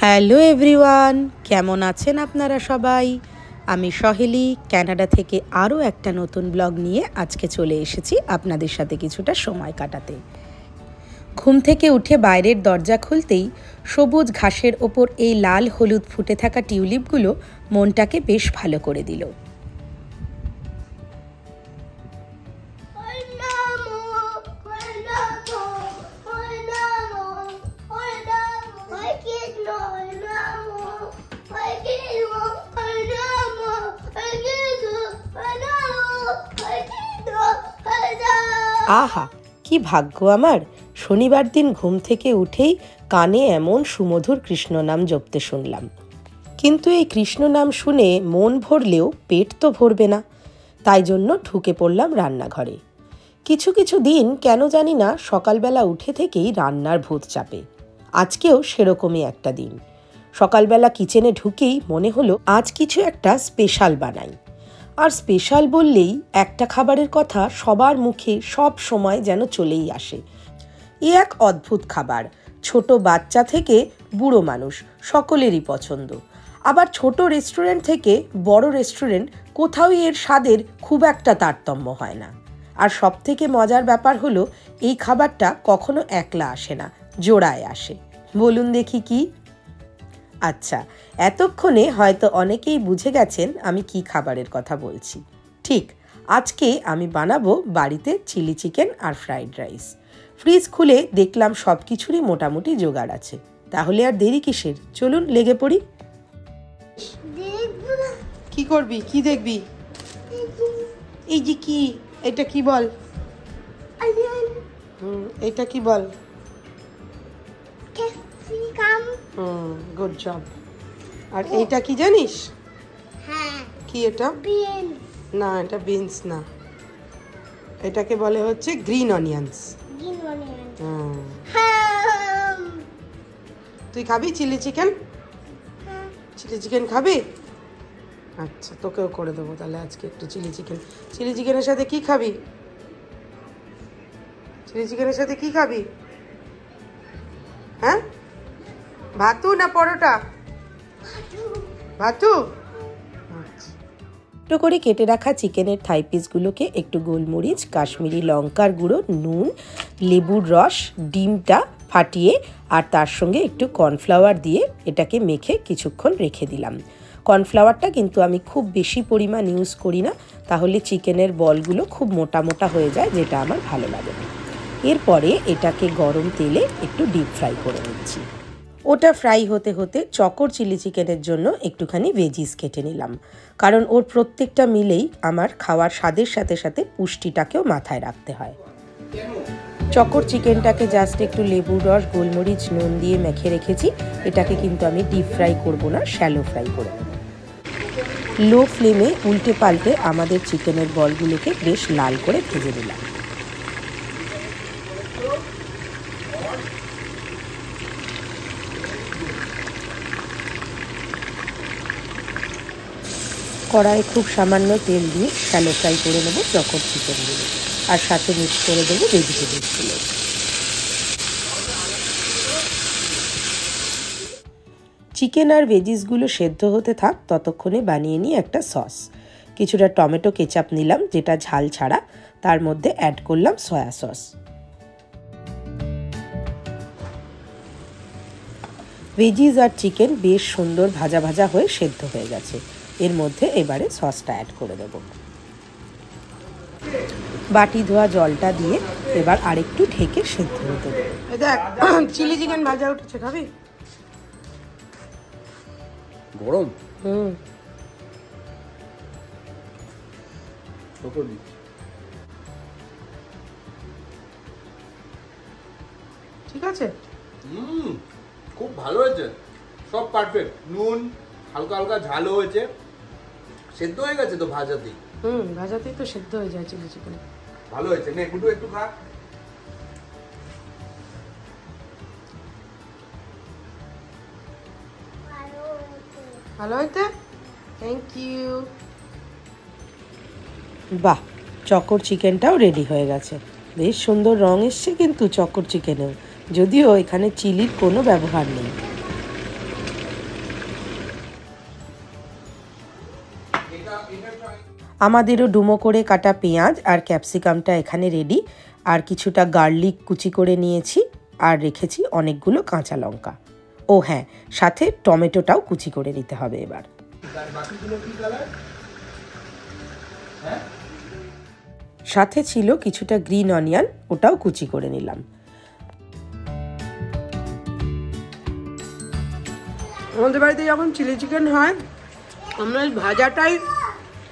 Hello everyone, কেমন আছেন আপনারা সবাই? আমি সহেলি কানাডা থেকে আরও একটা নতুন ব্লগ নিয়ে আজকে চলে এসেছি আপনাদের সাথে কিছুটা সময় কাটাতে। ঘুম থেকে উঠে বাইরের দরজা খুলতেই সবুজ ঘাসের ওপর এই লাল হলুদ ফুটে থাকা টিউলিপগুলো মনটাকে বেশ ভালো করে দিল। আহা, কি ভাগ্য আমার! শনিবার দিন ঘুম থেকে উঠেই কানে এমন সুমধুর কৃষ্ণ নাম জপতে শুনলাম। কিন্তু এই কৃষ্ণ নাম শুনে মন ভরলেও পেট তো ভরবে না, তাই জন্য ঢুকে পড়লাম রান্নাঘরে। কিছু কিছু দিন কেন জানি না সকালবেলা উঠে থেকেই রান্নার ভূত চাপে। আজকেও সেরকমই একটা দিন। সকালবেলা কিচেনে ঢুকেই মনে হলো আজ কিছু একটা স্পেশাল বানাই। আর স্পেশাল বললেই একটা খাবারের কথা সবার মুখে সব সময় যেন চলেই আসে। এ এক অদ্ভুত খাবার, ছোট বাচ্চা থেকে বুড়ো মানুষ সকলেরই পছন্দ। আবার ছোট রেস্টুরেন্ট থেকে বড় রেস্টুরেন্ট কোথাওই এর স্বাদের খুব একটা তারতম্য হয় না। আর সব থেকে মজার ব্যাপার হলো এই খাবারটা কখনো একলা আসে না, জোড়ায় আসে। বলুন দেখি কি? আচ্ছা, এতক্ষণে হয়তো অনেকেই বুঝে গেছেন আমি কি খাবারের কথা বলছি। ঠিক, আজকে আমি বানাবো বাড়িতে চিলি চিকেন আর ফ্রাইড রাইস। ফ্রিজ খুলে দেখলাম সব কিছুরই মোটামুটি জোগাড় আছে। তাহলে আর দেরি কিসের, চলুন লেগে পড়ি। কি করবি, কি দেখবি? এই যে কি, এটা কি বল? এটা কি বল? Good job. আর এইটা কি জানিস? হ্যাঁ। কি এটা? বিনস। না, এটা বিনস না, এটাকে বলে হচ্ছে গ্রিন অনিয়ন্স। Green onion. তুই খাবি চিলি চিকেন? চিলি চিকেন খাবি? আচ্ছা, তোকেও করে দেবো তাহলে আজকে একটু চিলি চিকেন। চিলি চিকেনের সাথে কি খাবি? চিলি চিকেনের সাথে কি খাবি? হ্যাঁ, ভাতু না পরোটা? ভাতু। ছোটো করে কেটে রাখা চিকেনের থাই পিসগুলোকে একটু গোলমরিচ, কাশ্মীরি লঙ্কার গুঁড়ো, নুন, লেবুর রস, ডিমটা ফাটিয়ে আর তার সঙ্গে একটু কর্নফ্লাওয়ার দিয়ে এটাকে মেখে কিছুক্ষণ রেখে দিলাম। কর্নফ্লাওয়ারটা কিন্তু আমি খুব বেশি পরিমাণ ইউজ করি না, তাহলে চিকেনের বলগুলো খুব মোটা মোটা হয়ে যায়, যেটা আমার ভালো লাগে না। এরপরে এটাকে গরম তেলে একটু ডিপ ফ্রাই করে নিচ্ছি। ওটা ফ্রাই হতে হতে চকর চিলি চিকেনের জন্য একটুখানি ভেজিস কেটে নিলাম, কারণ ওর প্রত্যেকটা মিলেই আমার খাওয়ার স্বাদের সাথে সাথে পুষ্টিটাকেও মাথায় রাখতে হয়। চকর চিকেনটাকে জাস্ট একটু লেবুর রস, গোলমরিচ, নুন দিয়ে মেখে রেখেছি। এটাকে কিন্তু আমি ডিপ ফ্রাই করব না, শ্যালো ফ্রাই করে নেব। লো ফ্লেমে উল্টে পাল্টে আমাদের চিকেনের বলগুলোকে বেশ লাল করে ভেজে নিলাম। কড়াইয়ে খুব সামান্য তেল দিয়ে শ্যালো ফ্রাই করে নেব চকর চিকেনগুলো, আর সাথে মিক্স করে দেবো ভেজিটেবলসগুলো। চিকেন আর ভেজিসগুলো সেদ্ধ হতে থাক, ততক্ষণে বানিয়ে নিই একটা সস। কিছুটা টমেটো কেচাপ নিলাম, যেটা ঝাল ছাড়া, তার মধ্যে অ্যাড করলাম সয়া সস। ভেজিস আর চিকেন বেশ সুন্দর ভাজা ভাজা হয়ে সেদ্ধ হয়ে গেছে। এর মধ্যে এবারে সসটা অ্যাড করে দেব। বাটি ধোয়া জলটা দিয়ে এবার আরেকটু ঢেকে সেদ্ধ হতে দেব। দেখ, চিলি চিকেন ভাজা উঠেছে, খাবি? গরম। ঠিক আছে, খুব ভালো হয়েছে, সব পারফেক্ট। নুন, হালকা হালকা ঝালও হয়েছে, সেদ্ধ হয়ে গেছে তো ভাজাতেই। ভাজাতেই তো সেদ্ধ হয়ে যায় চিলি চিকেন। ভালো হয়েছে। নে গুডু, একটু খা। ভালো হয়েছে, থ্যাংক ইউ। বাহ, চকর চিকেনটাও রেডি হয়ে গেছে। বেশ সুন্দর রং এসছে কিন্তু চকর চিকেনেও, যদিও এখানে চিলির কোনো ব্যবহার নেই। আমাদেরও ডুমো করে কাটা পেঁয়াজ আর ক্যাপসিকামটা এখানে রেডি। আর কিছুটা গার্লিক কুচি করে নিয়েছি, আর রেখেছি অনেকগুলো কাঁচা লঙ্কা। ও হ্যাঁ, সাথে টমেটোটাও কুচি করে নিতে হবে এবার। সাথে ছিল কিছুটা গ্রিন অনিয়ন, ওটাও কুচি করে নিলাম। আমাদের বাড়িতে যখন চিলি চিকেন হয়, আমরা ভাজাটাই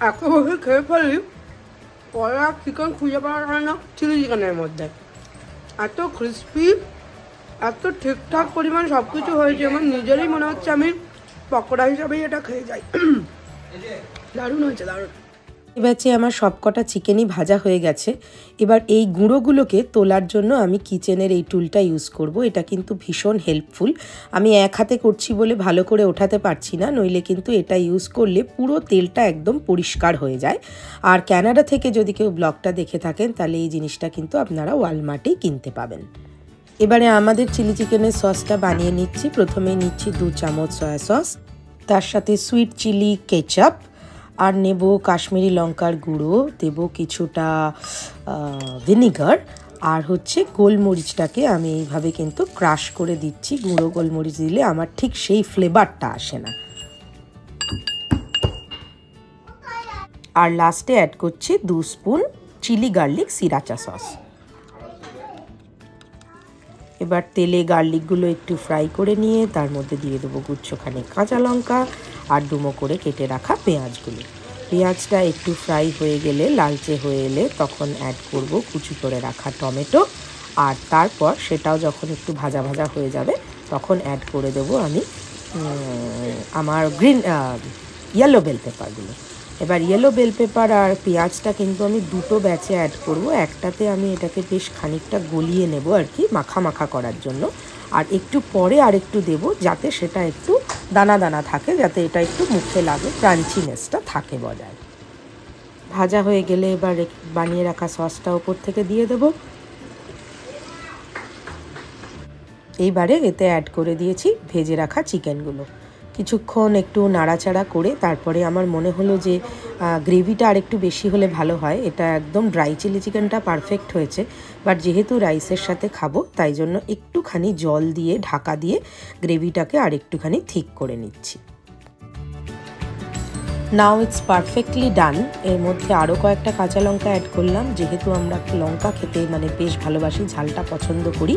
একেবারে খেয়ে ফেলি, পরে আর চিকেন খুঁজে পাওয়া যায় না চিলি চিকেনের মধ্যে। এত ক্রিস্পি, এত ঠিকঠাক পরিমাণ সব কিছু হয়েছে, আমার নিজেরই মনে হচ্ছে আমি পকোড়া হিসাবেই এটা খেয়ে যাই। দারুণ হয়েছে, দারুণ। ব্যাচে আমার সবকটা চিকেনই ভাজা হয়ে গেছে। এবার এই গুঁড়োগুলোকে তোলার জন্য আমি কিচেনের এই টুলটা ইউজ করব। এটা কিন্তু ভীষণ হেল্পফুল। আমি এক হাতে করছি বলে ভালো করে ওঠাতে পারছি না, নইলে কিন্তু এটা ইউজ করলে পুরো তেলটা একদম পরিষ্কার হয়ে যায়। আর ক্যানাডা থেকে যদি কেউ ব্লগটা দেখে থাকেন, তাহলে এই জিনিসটা কিন্তু আপনারা ওয়ালমার্টেই কিনতে পাবেন। এবারে আমাদের চিলি চিকেনের সসটা বানিয়ে নিচ্ছি। প্রথমে নিচ্ছি 2 চামচ সয়া সস, তার সাথে সুইট চিলি কেচাপ, আর নেব কাশ্মীরি লঙ্কার গুঁড়ো, দেব কিছুটা ভিনিগার, আর হচ্ছে গোলমরিচটাকে আমি এইভাবে কিন্তু ক্রাশ করে দিচ্ছি। গুঁড়ো গোলমরিচ দিলে আমার ঠিক সেই ফ্লেভারটা আসে না। আর লাস্টে অ্যাড করছি 2 স্পুন চিলি গার্লিক সিরাচা সস। এবার তেলে গার্লিকগুলো একটু ফ্রাই করে নিয়ে তার মধ্যে দিয়ে দেবো গুচ্ছখানে কাঁচা লঙ্কা আর ডুমো করে কেটে রাখা পেঁয়াজগুলো। পেঁয়াজটা একটু ফ্রাই হয়ে গেলে, লালচে হয়ে এলে, তখন অ্যাড করব কুচি করে রাখা টমেটো। আর তারপর সেটাও যখন একটু ভাজা ভাজা হয়ে যাবে, তখন অ্যাড করে দেবো আমি আমার ইয়েলো বেল পেপারগুলো। এবার ইয়েলো বেল পেপার আর পেঁয়াজটা কিন্তু আমি দুটো ব্যাচে অ্যাড করব। একটাতে আমি এটাকে বেশ খানিকটা গলিয়ে নেব আর কি, মাখা মাখা করার জন্য। আর একটু পরে আর একটু দেবো, যাতে সেটা একটু দানা দানা থাকে, যাতে এটা একটু মুখে লাগে, ক্রাঞ্চিনেসটা থাকে বজায়। ভাজা হয়ে গেলে এবার বানিয়ে রাখা সসটা ওপর থেকে দিয়ে দেবো। এইবারে এতে অ্যাড করে দিয়েছি ভেজে রাখা চিকেনগুলো। কিছুক্ষণ একটু নাড়াচাড়া করে তারপরে আমার মনে হলো যে গ্রেভিটা আর একটু বেশি হলে ভালো হয়। এটা একদম ড্রাই চিলি চিকেনটা পারফেক্ট হয়েছে, বাট যেহেতু রাইসের সাথে খাবো তাই জন্য একটুখানি জল দিয়ে ঢাকা দিয়ে গ্রেভিটাকে আর একটুখানি থিক করে নিচ্ছি। নাও ইটস পারফেক্টলি ডান। এর মধ্যে আরও কয়েকটা কাঁচা লঙ্কা অ্যাড করলাম, যেহেতু আমরা লঙ্কা খেতে বেশ ভালোবাসি, ঝালটা পছন্দ করি।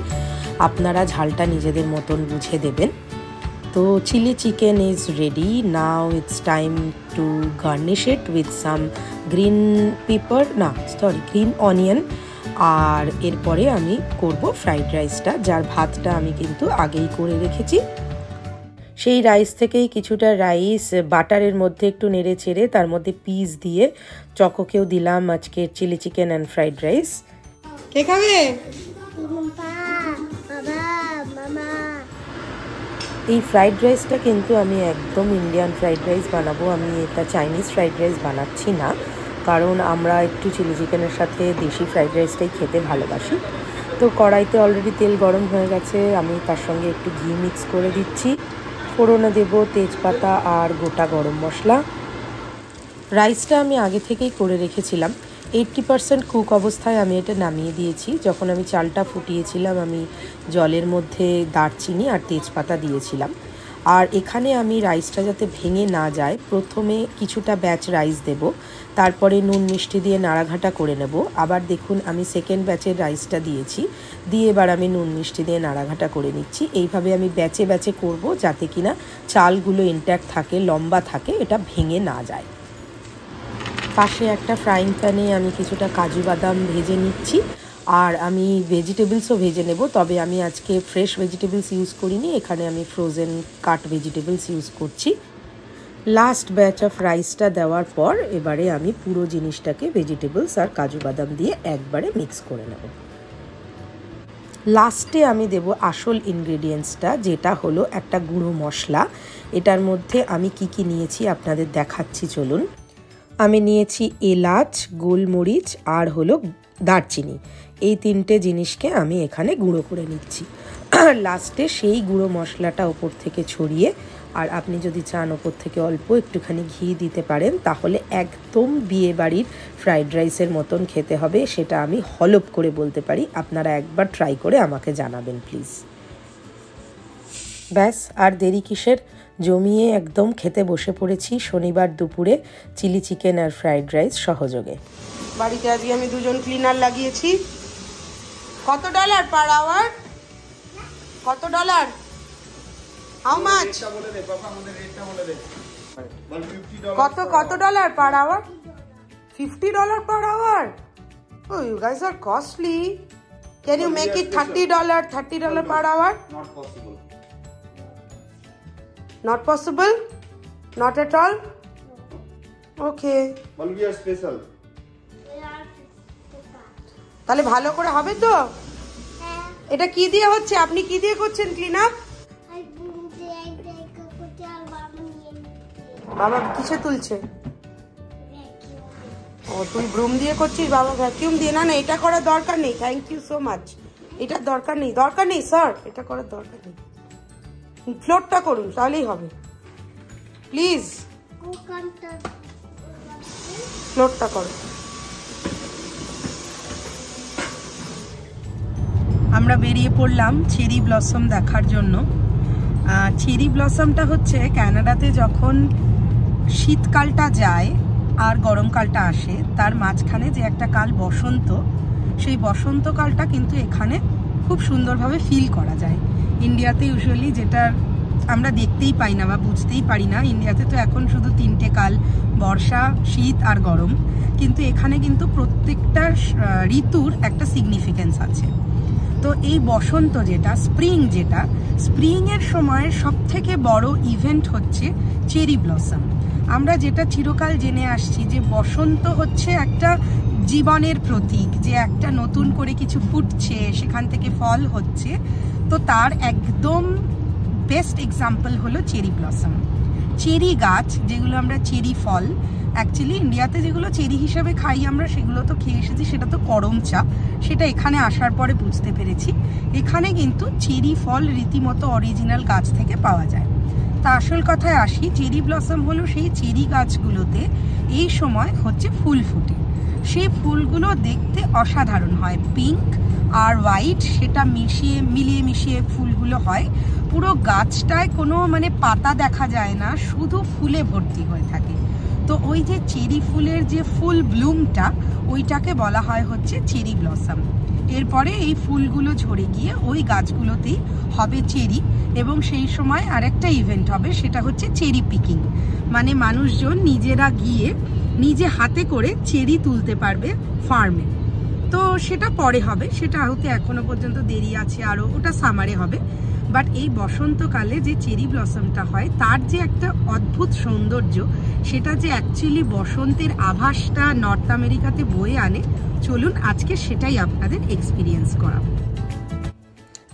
আপনারা ঝালটা নিজেদের মতন বুঝে দেবেন। তো chilli chicken is ready. Now it's time to garnish it with some green onion. আর এরপরে আমি করব ফ্রাইড রাইসটা, যার ভাতটা আমি কিন্তু আগেই করে রেখেছি। সেই রাইস থেকেই কিছুটা রাইস বাটারের মধ্যে একটু নেড়ে চেড়ে তার মধ্যে পিস দিয়ে চকোকেও দিলাম আজকে chilli chicken and fried rice. কে খাবে? এই ফ্রাইড রাইসটা কিন্তু আমি একদম ইন্ডিয়ান ফ্রাইড রাইস বানাবো। আমি এটা চাইনিজ ফ্রাইড রাইস বানাচ্ছি না, কারণ আমরা একটু চিলি চিকেনের সাথে দেশি ফ্রাইড রাইসটাই খেতে ভালোবাসি। তো কড়াইতে অলরেডি তেল গরম হয়ে গেছে, আমি তার সঙ্গে একটু ঘি মিক্স করে দিচ্ছি। ফোড়নে দেবো তেজপাতা আর গোটা গরম মশলা। রাইসটা আমি আগে থেকেই করে রেখেছিলাম। 80% কুক অবস্থায় আমি এটা নামিয়ে দিয়েছি। যখন আমি চালটা ফুটিয়েছিলাম, আমি জলের মধ্যে দারচিনি আর তেজপাতা দিয়েছিলাম। আর এখানে আমি রাইসটা যাতে ভেঙে না যায়, প্রথমে কিছুটা ব্যাচ রাইস দেব, তারপরে নুন মিষ্টি দিয়ে নাড়াঘাটা করে নেব। আবার দেখুন আমি সেকেন্ড ব্যাচের রাইসটা দিয়েছি, দিয়ে এবার আমি নুন মিষ্টি দিয়ে নাড়াঘাটা করে নিচ্ছি। এইভাবে আমি ব্যাচে ব্যাচে করব, যাতে কিনা চালগুলো ইনট্যাক্ট থাকে, লম্বা থাকে, এটা ভেঙে না যায়। পাশে একটা ফ্রাইং প্যানে আমি কিছুটা কাজু বাদাম ভেজে নিচ্ছি, আর আমি ভেজিটেবলসও ভেজে নেব। তবে আমি আজকে ফ্রেশ ভেজিটেবলস ইউজ করিনি, এখানে আমি ফ্রোজেন কাট ভেজিটেবলস ইউজ করছি। লাস্ট ব্যাচ অফ রাইসটা দেওয়ার পর এবারে আমি পুরো জিনিসটাকে ভেজিটেবলস আর কাজু বাদাম দিয়ে একবারে মিক্স করে নেব। লাস্টে আমি দেব আসল ইনগ্রেডিয়েন্টসটা, যেটা হলো একটা গুঁড়ো মশলা। এটার মধ্যে আমি কি নিয়েছি আপনাদের দেখাচ্ছি, চলুন। আমি নিয়েছি এলাচ, গোলমরিচ আর হলো দারচিনি। এই তিনটে জিনিসকে আমি এখানে গুঁড়ো করে নিচ্ছি। লাস্টে সেই গুঁড়ো মশলাটা ওপর থেকে ছড়িয়ে, আর আপনি যদি চান ওপর থেকে অল্প একটুখানি ঘি দিতে পারেন, তাহলে একদম বিয়ে বাড়ির ফ্রাইড রাইসের মতন খেতে হবে। সেটা আমি হলপ করে বলতে পারি। আপনারা একবার ট্রাই করে আমাকে জানাবেন প্লিজ। ব্যাস, আর দেরি কিসের, জমিয়ে একদম খেতে বসে পড়েছি শনিবার দুপুরে চিলি চিকেন আর ফ্রাইড রাইস সহযোগে। বাড়িতে আজকে আমি 2 জন ক্লিনার লাগিয়েছি। কত ডলার পার আওয়ার? কত ডলার? How much? কত dollar per hour? $50 per hour? Oh, you guys are costly. Can you make it $30 per hour? Not possible. Not possible? Not at all? Okay. But we are special. তাহলে ভালো করে হবে তো? হ্যাঁ। এটা কি দিয়ে হচ্ছে? আপনি কি দিয়ে করছেন ক্লিন আপ? বাবা কিসে তুলছে? ও, তুই ব্রুম দিয়ে করছিস, বাবা ভ্যাকিউম দিয়ে? না না, এটা করার দরকার নেই, থ্যাংক ইউ সো মাচ। এটার দরকার নেই স্যার, এটা করার দরকার নেই। ফ্লোরটা করুন তাহলেই হবে, প্লিজ ফ্লোরটা করো। আমরা বেরিয়ে পড়লাম চেরি ব্লসম দেখার জন্য। চেরি ব্লসমটা হচ্ছে কানাডাতে যখন শীতকালটা যায় আর গরমকালটা আসে, তার মাঝখানে যে একটা কাল বসন্ত, সেই বসন্তকালটা কিন্তু এখানে খুব সুন্দরভাবে ফিল করা যায়। ইন্ডিয়াতে ইউজুয়ালি যেটা আমরা দেখতেই পাই না বা বুঝতেই পারি না, ইন্ডিয়াতে তো এখন শুধু 3টে কাল, বর্ষা, শীত আর গরম, কিন্তু এখানে কিন্তু প্রত্যেকটা ঋতুর একটা সিগনিফিকেন্স আছে। তো এই বসন্ত যেটা, স্প্রিংয়ের সময় সব থেকে বড় ইভেন্ট হচ্ছে চেরি ব্লসম। আমরা যেটা চিরকাল জেনে আসছি যে বসন্ত হচ্ছে একটা জীবনের প্রতীক, যে একটা নতুন করে কিছু ফুটছে, সেখান থেকে ফল হচ্ছে। তো তার একদম বেস্ট এক্সাম্পল হলো চেরি ব্লসম। চেরি গাছ, যেগুলো আমরা চেরি ফল, অ্যাকচুয়ালি ইন্ডিয়াতে যেগুলো চেরি হিসাবে খাই আমরা, সেগুলো তো খেয়ে এসেছি, সেটা তো করম চা। সেটা এখানে আসার পরে বুঝতে পেরেছি এখানে কিন্তু চেরি ফল রীতিমতো অরিজিনাল গাছ থেকে পাওয়া যায়। তা আসল কথায় আসি, চেরি ব্লসম হলো সেই চেরি গাছগুলোতে এই সময় হচ্ছে ফুল ফুটে। সেই ফুলগুলো দেখতে অসাধারণ হয়, পিঙ্ক আর হোয়াইট, সেটা মিলিয়ে মিশিয়ে ফুলগুলো হয়। পুরো গাছটায় কোনো মানে পাতা দেখা যায় না, শুধু ফুলে ভর্তি হয়ে থাকে। তো ওই যে চেরি ফুলের যে ফুল ব্লুমটা, ওইটাকে বলা হয় হচ্ছে চেরি ব্লসম। এরপরে এই ফুলগুলো ঝরে গিয়ে ওই গাছগুলোতেই হবে চেরি, এবং সেই সময় আরেকটা ইভেন্ট হবে, সেটা হচ্ছে চেরি পিকিং। মানে মানুষজন নিজেরা গিয়ে নিজে হাতে করে চেরি তুলতে পারবে ফার্মে। তো সেটা পরে হবে, সেটা হতে এখনো পর্যন্ত দেরি আছে আরও, ওটা সামারে হবে। বাট এই বসন্তকালে যে চেরি ব্লসমটা হয়, তার যে একটা অদ্ভুত সৌন্দর্য, সেটা যে অ্যাকচুয়ালি বসন্তের আভাসটা নর্থ আমেরিকাতে বয়ে আনে, চলুন আজকে সেটাই আপনাদের এক্সপিরিয়েন্স করাবো।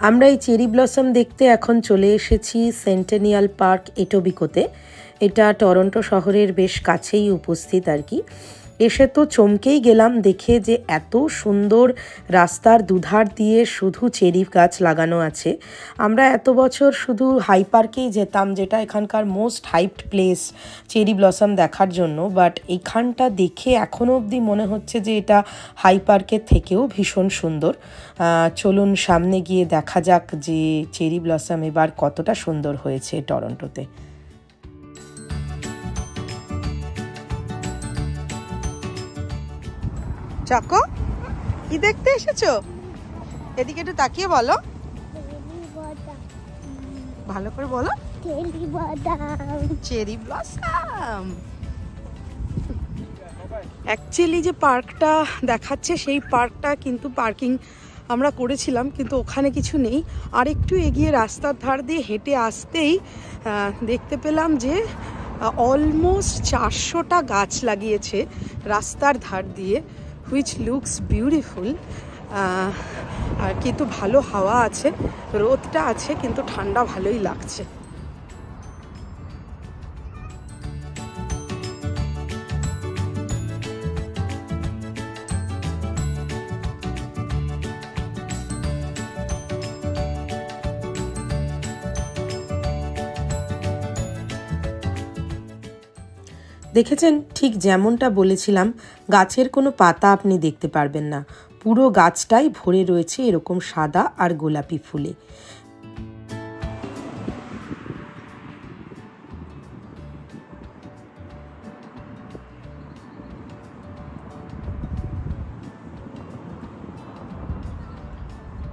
আমরা এই চেরি ব্লসম দেখতে এখন চলে এসেছি সেন্টেনিয়াল পার্ক এটোবিকোতে। এটা টরন্টো শহরের বেশ কাছেই উপস্থিত আর কি। এসে তো চমকেই গেলাম দেখে যে এত সুন্দর রাস্তার দুধার দিয়ে শুধু চেরি গাছ লাগানো আছে। আমরা এত বছর শুধু হাই পার্কেই যেতাম, যেটা এখানকার most hyped place cherry blossom দেখার জন্য, বাট এখানটা দেখে এখনও অবধি মনে হচ্ছে যে এটা হাই পার্কের থেকেও ভীষণ সুন্দর। চলুন সামনে গিয়ে দেখা যাক যে চেরি ব্লসম এবার কতটা সুন্দর হয়েছে টরন্টোতে। চাকো, কি দেখতে এসেছো? এদিকে একটু তাকিয়ে বলো, ভালো করে বলো। Cherry blossom. অ্যাকচুয়ালি যে পার্কটা দেখাচ্ছে, সেই পার্কটা কিন্তু পার্কিং আমরা করেছিলাম, কিন্তু ওখানে কিছু নেই। আর একটু এগিয়ে রাস্তার ধার দিয়ে হেঁটে আসতেই দেখতে পেলাম যে অলমোস্ট 400টা গাছ লাগিয়েছে রাস্তার ধার দিয়ে, which looks beautiful। আর কিন্তু ভালো হাওয়া আছে, রোদটা আছে, কিন্তু ঠান্ডা ভালোই লাগছে। দেখেছেন, ঠিক যেমনটা বলেছিলাম, গাছের কোনো পাতা আপনি দেখতে পারবেন না, পুরো গাছটাই ভরে রয়েছে এরকম সাদা আর গোলাপি ফুলে।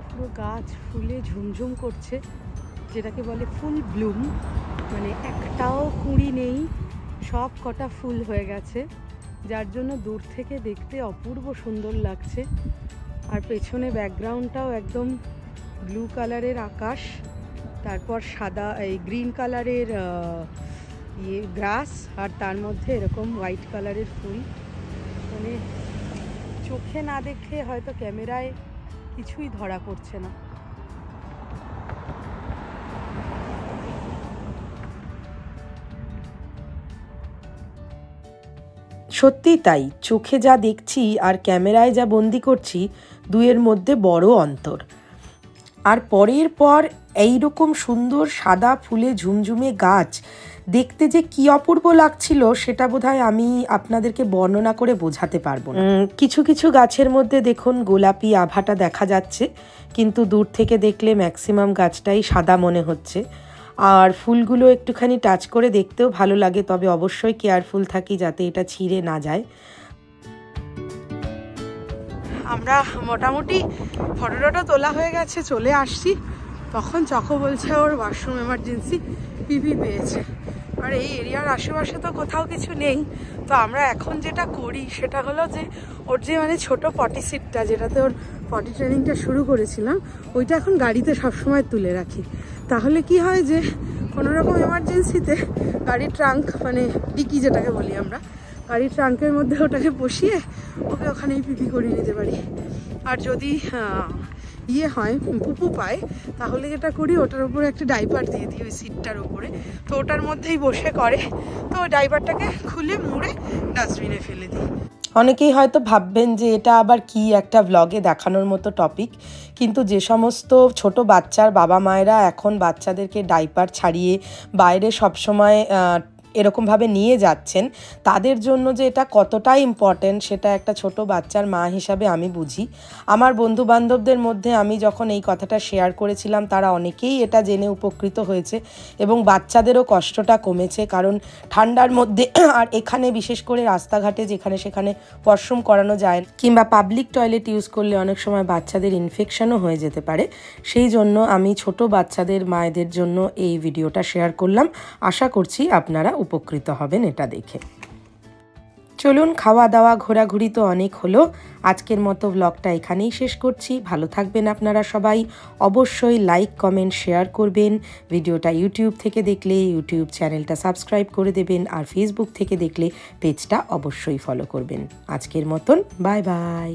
পুরো গাছ ফুলে ঝুমঝুম করছে, যেটাকে বলে ফুল ব্লুম, মানে একটাও কুঁড়ি নেই, সব কটা ফুল হয়ে গেছে, যার জন্য দূর থেকে দেখতে অপূর্ব সুন্দর লাগছে। আর পেছনে ব্যাকগ্রাউন্ডটাও একদম ব্লু কালারের আকাশ, তারপর সাদা এই গ্রিন কালারের গ্রাস, আর তার মধ্যে এরকম হোয়াইট কালারের ফুল। মানে চোখে না দেখলে হয়তো ক্যামেরায় কিছুই ধরা পড়ছে না। সত্যি তাই, চোখে যা দেখছি আর ক্যামেরায় যা বন্দি করছি, দুয়ের মধ্যে বড় অন্তর। আর পরের পর এইরকম সুন্দর সাদা ফুলে ঝুমঝুমে গাছ দেখতে যে কি অপূর্ব লাগছিল, সেটা বোধহয় আমি আপনাদেরকে বর্ণনা করে বোঝাতে পারবো না। কিছু কিছু গাছের মধ্যে দেখুন গোলাপি আভাটা দেখা যাচ্ছে, কিন্তু দূর থেকে দেখলে ম্যাক্সিমাম গাছটাই সাদা মনে হচ্ছে। আর ফুলগুলো একটুখানি টাচ করে দেখতেও ভালো লাগে, তবে অবশ্যই কেয়ারফুল থাকি যাতে এটা ছিঁড়ে না যায়। আমরা মোটামুটি ফটো তোলা হয়ে গেছে, চলে আসছি, তখন চকো বলছে ওর ওয়াশরুম এমার্জেন্সি পিপি পেয়েছে। আর এই এরিয়ার আশেপাশে তো কোথাও কিছু নেই, তো আমরা এখন যেটা করি সেটা হলো যে ওর যে মানে ছোটো পটি সিটটা, যেটাতে ওর পটি ট্রেনিংটা শুরু করেছিলাম, ওইটা এখন গাড়িতে সবসময় তুলে রাখি। তাহলে কি হয় যে কোনো রকম এমার্জেন্সিতে গাড়ির ট্রাঙ্ক, মানে ডিকি যেটাকে বলি আমরা, গাড়ির ট্রাঙ্কের মধ্যে ওটাকে বসিয়ে ওকে ওখানেই পিপি করিয়ে নিতে পারি। আর যদি ইয়ে হয়, পুপু পায়, তাহলে যেটা করি ওটার উপরে একটা ডাইপার দিয়ে দিই ওই সিটটার উপরে, তো ওটার মধ্যেই বসে করে, তো ওই ডাইপারটাকে খুলে মুড়ে ডাস্টবিনে ফেলে দিই। অনেকেই হয়তো ভাববেন যে এটা আবার কি একটা ব্লগে দেখানোর মতো টপিক, কিন্তু যে সমস্ত ছোট বাচ্চার বাবা মায়েরা এখন বাচ্চাদেরকে ডাইপার ছাড়িয়ে বাইরে সবসময় এরকমভাবে নিয়ে যাচ্ছেন, তাদের জন্য যে এটা কতটা ইম্পর্টেন্ট সেটা একটা ছোট বাচ্চার মা হিসাবে আমি বুঝি। আমার বন্ধুবান্ধবদের মধ্যে আমি যখন এই কথাটা শেয়ার করেছিলাম, তারা অনেকেই এটা জেনে উপকৃত হয়েছে এবং বাচ্চাদেরও কষ্টটা কমেছে। কারণ ঠান্ডার মধ্যে আর এখানে বিশেষ করে রাস্তাঘাটে যেখানে সেখানে ওয়াশরুম করানো যায়, কিংবা পাবলিক টয়লেট ইউজ করলে অনেক সময় বাচ্চাদের ইনফেকশনও হয়ে যেতে পারে। সেই জন্য আমি ছোট বাচ্চাদের মায়েদের জন্য এই ভিডিওটা শেয়ার করলাম। আশা করছি আপনারা উপকৃত হবেন এটা দেখে। চলুন, খাওয়া দাওয়া ঘোরাঘুরি তো অনেক হলো, আজকের মতো ব্লগটা এখানেই শেষ করছি। ভালো থাকবেন আপনারা সবাই, অবশ্যই লাইক কমেন্ট শেয়ার করবেন। ভিডিওটা ইউটিউব থেকে দেখলে ইউটিউব চ্যানেলটা সাবস্ক্রাইব করে দেবেন, আর ফেসবুক থেকে দেখলে পেজটা অবশ্যই ফলো করবেন। আজকের মতন বাই বাই।